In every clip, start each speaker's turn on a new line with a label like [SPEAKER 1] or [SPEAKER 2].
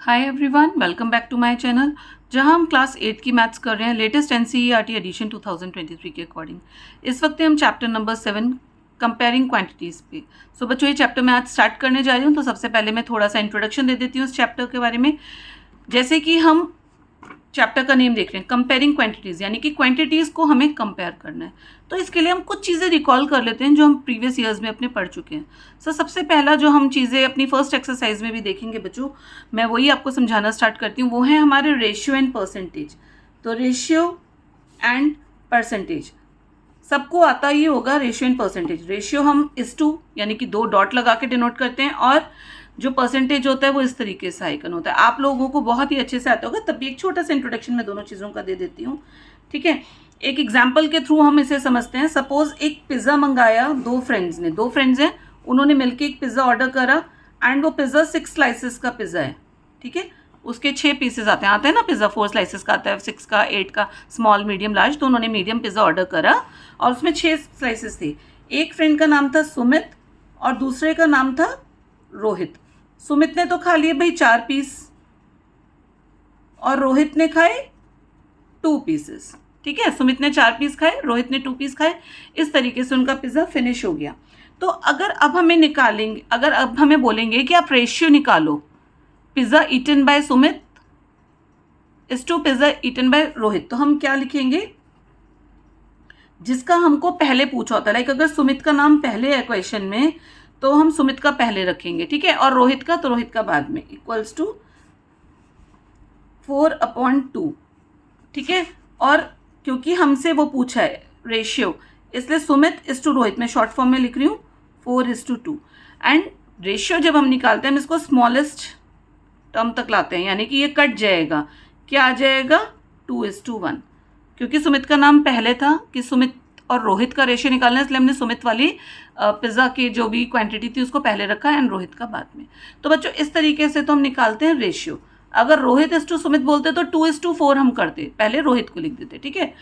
[SPEAKER 1] Hi everyone, welcome back to my channel जहां हम class 8 की मैथ्स कर रहे हैं लेटेस्ट एनसीईआरटी एडिशन 2023 के अकॉर्डिंग। इस वक्त हम चैप्टर नंबर 7 कंपेयरिंग क्वांटिटीज़ पे। सो बच्चों, ये चैप्टर मैं आज स्टार्ट करने जा रही हूँ। तो सबसे पहले मैं थोड़ा सा इंट्रोडक्शन दे देती हूँ इस चैप्टर के बारे में। जैसे कि हम चैप्टर का नेम देख रहे हैं कंपेयरिंग क्वांटिटीज़, यानी कि क्वांटिटीज़ को हमें कंपेयर करना है। तो इसके लिए हम कुछ चीज़ें रिकॉल कर लेते हैं जो हम प्रीवियस ईयर्स में अपने पढ़ चुके हैं। सबसे पहला जो हम चीज़ें अपनी फर्स्ट एक्सरसाइज में भी देखेंगे बच्चों, मैं वही आपको समझाना स्टार्ट करती हूँ। वो है हमारे रेशियो एंड परसेंटेज। तो रेशियो एंड परसेंटेज सबको आता ही होगा। रेशियो एंड परसेंटेज, रेशियो हम इस टू यानी कि 2 डॉट लगा के डिनोट करते हैं, और जो परसेंटेज होता है वो इस तरीके से आइकन होता है। आप लोगों को बहुत ही अच्छे से आता होगा, तब भी एक छोटा सा इंट्रोडक्शन मैं दोनों चीज़ों का दे देती हूँ। ठीक है, एक एग्जाम्पल के थ्रू हम इसे समझते हैं। सपोज एक पिज़्ज़ा मंगाया, दो फ्रेंड्स हैं, उन्होंने मिलकर एक पिज़्ज़ा ऑर्डर करा एंड वो पिज़्ज़ा 6 स्लाइसेस का पिज़्ज़ा है। ठीक है, उसके 6 पीसेस आते हैं ना, पिज़्ज़ा 4 स्लाइसेस का आता है, 6 का, 8 का, स्मॉल मीडियम लार्ज। तो उन्होंने मीडियम पिज़्ज़ा ऑर्डर करा और उसमें 6 स्लाइसेस थे। एक फ्रेंड का नाम था सुमित और दूसरे का नाम था रोहित। सुमित ने तो खा लिए भाई 4 पीस और रोहित ने खाए 2 पीसेस। ठीक है, सुमित ने 4 पीस खाए, रोहित ने 2 पीस खाए। इस तरीके से उनका पिज़्ज़ा फिनिश हो गया। तो अगर अब हमें बोलेंगे कि आप रेशियो निकालो pizza eaten by Sumit is to pizza eaten by Rohit, तो हम क्या लिखेंगे? जिसका हमको पहले पूछा होता है, लाइक अगर सुमित का नाम पहले है क्वेश्चन में तो हम सुमित का पहले रखेंगे। ठीक है, और रोहित का तो रोहित का बाद में, इक्वल्स टू 4/2। ठीक है, और क्योंकि हमसे वो पूछा है रेशियो, इसलिए सुमित इज टू रोहित मैं शॉर्ट फॉर्म में लिख रही हूँ 4:2। एंड रेशियो जब हम निकालते हैं हम इसको स्मॉलेस्ट टर्म तक लाते हैं, यानी कि ये कट जाएगा। क्या आ जाएगा? 2:1। क्योंकि सुमित का नाम पहले था कि सुमित और रोहित का रेशियो निकालना है, इसलिए हमने सुमित वाली पिज़्ज़ा की जो भी क्वांटिटी थी उसको पहले रखा एंड रोहित का बाद में। तो बच्चों, इस तरीके से तो हम निकालते हैं रेशियो। अगर रोहित इज टू सुमित बोलते तो 2:4 हम करते, पहले रोहित को लिख देते। ठीक है,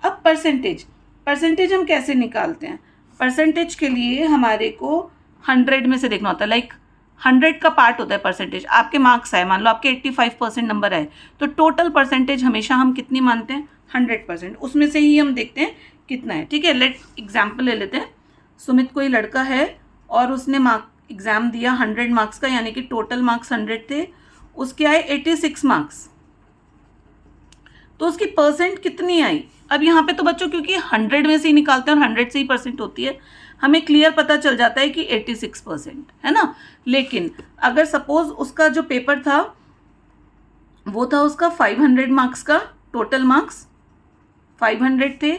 [SPEAKER 1] अब परसेंटेज हम कैसे निकालते हैं? परसेंटेज के लिए हमारे को 100 में से देखना होता है। लाइक 100 का पार्ट होता है परसेंटेज। आपके मार्क्स आए, मान लो आपके 85% नंबर आए, तो टोटल परसेंटेज हमेशा हम कितनी मानते हैं? 100%। उसमें से ही हम देखते हैं कितना है। ठीक है, लेट एग्जाम्पल ले लेते हैं। सुमित कोई लड़का है और उसने एग्जाम दिया 100 मार्क्स का, यानी कि टोटल मार्क्स 100 थे, उसके आए 86 मार्क्स। तो उसकी परसेंट कितनी आई? अब यहाँ पे तो बच्चों क्योंकि 100 में से ही निकालते हैं और 100 से ही परसेंट होती है, हमें क्लियर पता चल जाता है कि 86% है ना। लेकिन अगर सपोज उसका जो पेपर था वो था उसका 500 मार्क्स का, टोटल मार्क्स 500 थे,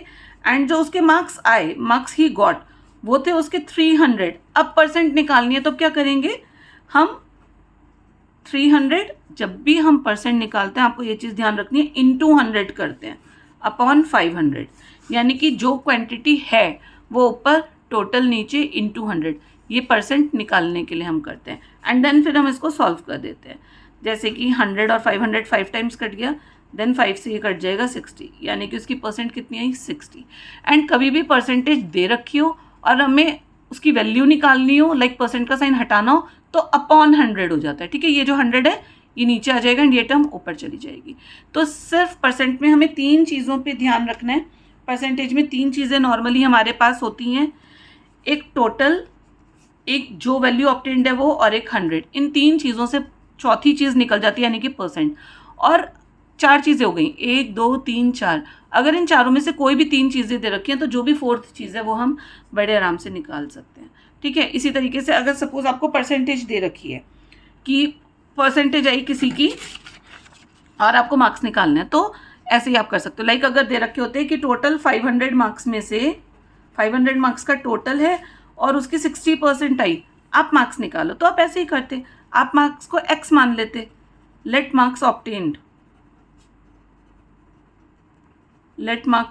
[SPEAKER 1] एंड जो उसके मार्क्स आए, मार्क्स ही गॉट, वो थे उसके 300। अब परसेंट निकालनी है तो क्या करेंगे हम? 300 जब भी हम परसेंट निकालते हैं, आपको ये चीज़ ध्यान रखनी है, इंटू 100 करते हैं अपॉन 500, यानी कि जो क्वांटिटी है वो ऊपर, टोटल नीचे, इंटू 100। ये परसेंट निकालने के लिए हम करते हैं। एंड देन फिर हम इसको सॉल्व कर देते हैं। जैसे कि 100 और 500 5 टाइम्स कट गया, देन 5 से ये कट जाएगा 60, यानी कि उसकी परसेंट कितनी आई? 60। एंड कभी भी परसेंटेज दे रखी हो और हमें उसकी वैल्यू निकालनी हो, लाइक परसेंट का साइन हटाना हो, तो अपॉन 100 हो जाता है। ठीक है, ये जो 100 है ये नीचे आ जाएगा एंड ये टर्म ऊपर चली जाएगी। तो सिर्फ परसेंट में हमें 3 चीज़ों पे ध्यान रखना है। परसेंटेज में 3 चीज़ें नॉर्मली हमारे पास होती हैं, एक टोटल, एक जो वैल्यू ऑब्टेन्ड है वो, और एक 100। इन 3 चीज़ों से चौथी चीज़ निकल जाती है, यानी कि परसेंट। और 4 चीज़ें हो गई, 1 2 3 4। अगर इन चारों में से कोई भी 3 चीज़ें दे रखी हैं तो जो भी 4th चीज़ है वो हम बड़े आराम से निकाल सकते हैं। ठीक है, इसी तरीके से अगर सपोज आपको परसेंटेज दे रखी है कि परसेंटेज आई किसी की और आपको मार्क्स निकालने हैं, तो ऐसे ही आप कर सकते हो। लाइक अगर दे रखे होते हैं कि टोटल 500 मार्क्स में से 500 मार्क्स का टोटल है और उसकी 60% आई, आप मार्क्स निकालो, तो आप ऐसे ही करते, आप मार्क्स को x मान लेते। Let marks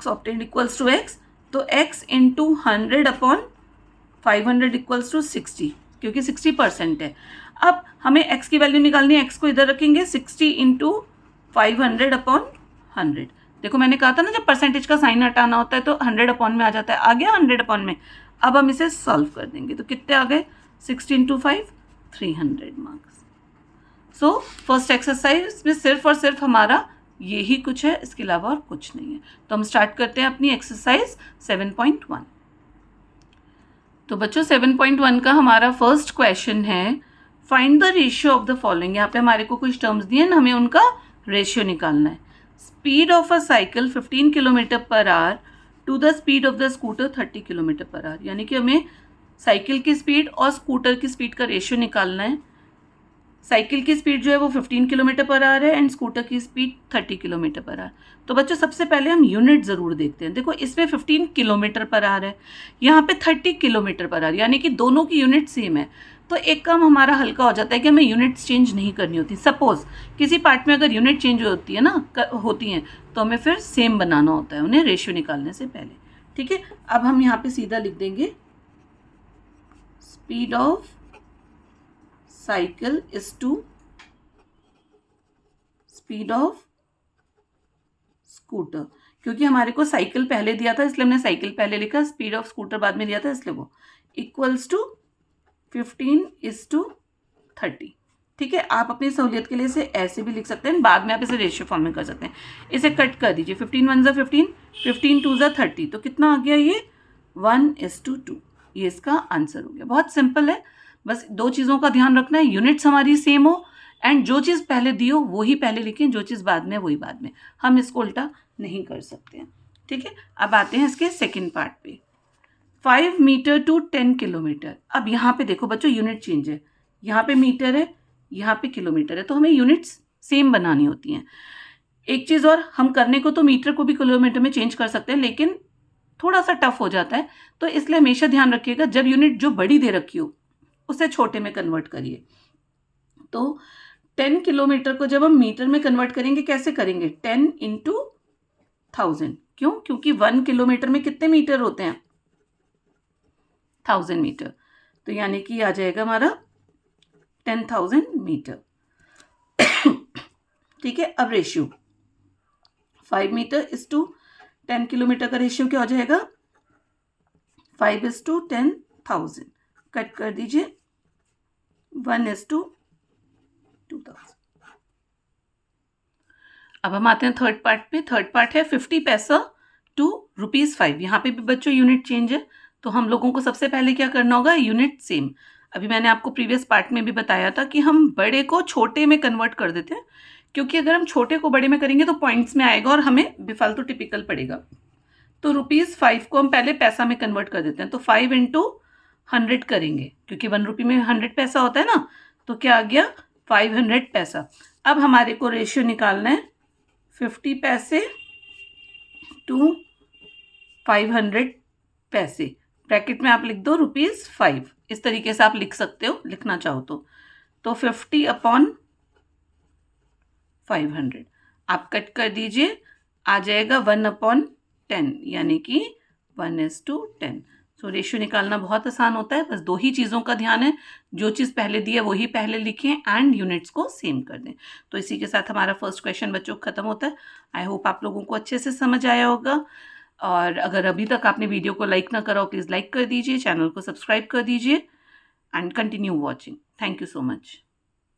[SPEAKER 1] obtained equals to x, तो x into 100 upon 500 equals to 60, क्योंकि 60% है। अब हमें x की वैल्यू निकालनी है, x को इधर रखेंगे, 60 इंटू 500 अपॉन 100। देखो मैंने कहा था ना, जब परसेंटेज का साइन हटाना होता है तो 100 अपॉन में आ जाता है, आ गया 100 अपॉन में। अब हम इसे सॉल्व कर देंगे, तो कितने आ गए? 60 into 5, 300 marks. So first exercise में सिर्फ और सिर्फ हमारा यही कुछ है, इसके अलावा और कुछ नहीं है। तो हम स्टार्ट करते हैं अपनी एक्सरसाइज 7.1। तो बच्चों 7.1 का हमारा फर्स्ट क्वेश्चन है, find the ratio of the following. यहाँ पे हमारे को कुछ टर्म्स दिए ना, हमें उनका रेशियो निकालना है। Speed of a cycle 15 kilometre per hour to the speed of the scooter 30 kilometre per hour, यानी कि हमें साइकिल की स्पीड और स्कूटर की स्पीड का रेशियो निकालना है। साइकिल की स्पीड जो है वो 15 किलोमीटर पर आवर है एंड स्कूटर की स्पीड 30 किलोमीटर पर आवर। तो बच्चों सबसे पहले हम यूनिट ज़रूर देखते हैं। देखो इसमें 15 किलोमीटर पर आवर है, यहाँ पे 30 किलोमीटर पर आवर, यानी कि दोनों की यूनिट सेम है। तो एक काम हमारा हल्का हो जाता है कि हमें यूनिट्स चेंज नहीं करनी होती। सपोज किसी पार्ट में अगर यूनिट चेंज होती है ना, होती हैं, तो हमें फिर सेम बनाना होता है उन्हें रेशियो निकालने से पहले। ठीक है, अब हम यहाँ पे सीधा लिख देंगे speed of cycle is to speed of scooter, क्योंकि हमारे को साइकिल पहले दिया था इसलिए हमने साइकिल पहले लिखा, स्पीड ऑफ स्कूटर बाद में दिया था इसलिए वो इक्वल्स टू 15:30। ठीक है, आप अपनी सहूलियत के लिए इसे ऐसे भी लिख सकते हैं, बाद में आप इसे रेशियो फॉर्म में कर सकते हैं। इसे कट कर दीजिए, 15 1 ज़ा 15, 15 2 ज़ा 30, तो कितना आ गया ये 1:2। ये इसका आंसर हो गया। बहुत सिंपल है, बस दो चीज़ों का ध्यान रखना है, यूनिट्स हमारी सेम हो एंड जो चीज़ पहले दी हो वही पहले लिखें, जो चीज़ बाद में वही बाद में। हम इसको उल्टा नहीं कर सकते हैं। ठीक है, अब आते हैं इसके सेकेंड पार्ट पे। 5 मीटर टू 10 किलोमीटर। अब यहाँ पे देखो बच्चों यूनिट चेंज है, यहाँ पे मीटर है, यहाँ पे किलोमीटर है, तो हमें यूनिट्स सेम बनानी होती हैं। एक चीज़ और, हम करने को तो मीटर को भी किलोमीटर में चेंज कर सकते हैं, लेकिन थोड़ा सा टफ हो जाता है, तो इसलिए हमेशा ध्यान रखिएगा जब यूनिट जो बड़ी दे रखी हो उसे छोटे में कन्वर्ट करिए। तो 10 किलोमीटर को जब हम मीटर में कन्वर्ट करेंगे, कैसे करेंगे, 10 × 1000। क्यों? क्योंकि 1 किलोमीटर में कितने मीटर होते हैं, 1000 मीटर। तो यानी कि आ जाएगा हमारा 10,000 मीटर। ठीक है, अब ratio 5 metre is to 10 kilometre का रेशियो क्या हो जाएगा, 5:10,000। कट कर दीजिए, 1:2000। अब हम आते हैं थर्ड पार्ट पे। थर्ड पार्ट है 50 पैसा टू ₹5। यहाँ पे भी बच्चों यूनिट चेंज है, तो हम लोगों को सबसे पहले क्या करना होगा, यूनिट सेम। अभी मैंने आपको प्रीवियस पार्ट में भी बताया था कि हम बड़े को छोटे में कन्वर्ट कर देते हैं, क्योंकि अगर हम छोटे को बड़े में करेंगे तो पॉइंट्स में आएगा और हमें बेफालतू टिपिकल पड़ेगा। तो ₹5 को हम पहले पैसा में कन्वर्ट कर देते हैं, तो 5 × 100 करेंगे, क्योंकि 1 रुपये में 100 पैसा होता है ना, तो क्या आ गया 500 पैसा। अब हमारे को रेशियो निकालना है 50 पैसे टू 500 पैसे। ब्रैकेट में आप लिख दो ₹5। इस तरीके से आप लिख सकते हो, लिखना चाहो तो 50/500 आप कट कर दीजिए, आ जाएगा 1/10, यानी कि 1:10। सो रेशियो निकालना बहुत आसान होता है, बस दो ही चीज़ों का ध्यान है, जो चीज़ पहले दी है वही पहले लिखें एंड यूनिट्स को सेम कर दें। तो इसी के साथ हमारा फर्स्ट क्वेश्चन बच्चों खत्म होता है। आई होप आप लोगों को अच्छे से समझ आया होगा, और अगर अभी तक आपने वीडियो को लाइक ना करा हो प्लीज़ लाइक कर दीजिए, चैनल को सब्सक्राइब कर दीजिए and continue watching. Thank you so much.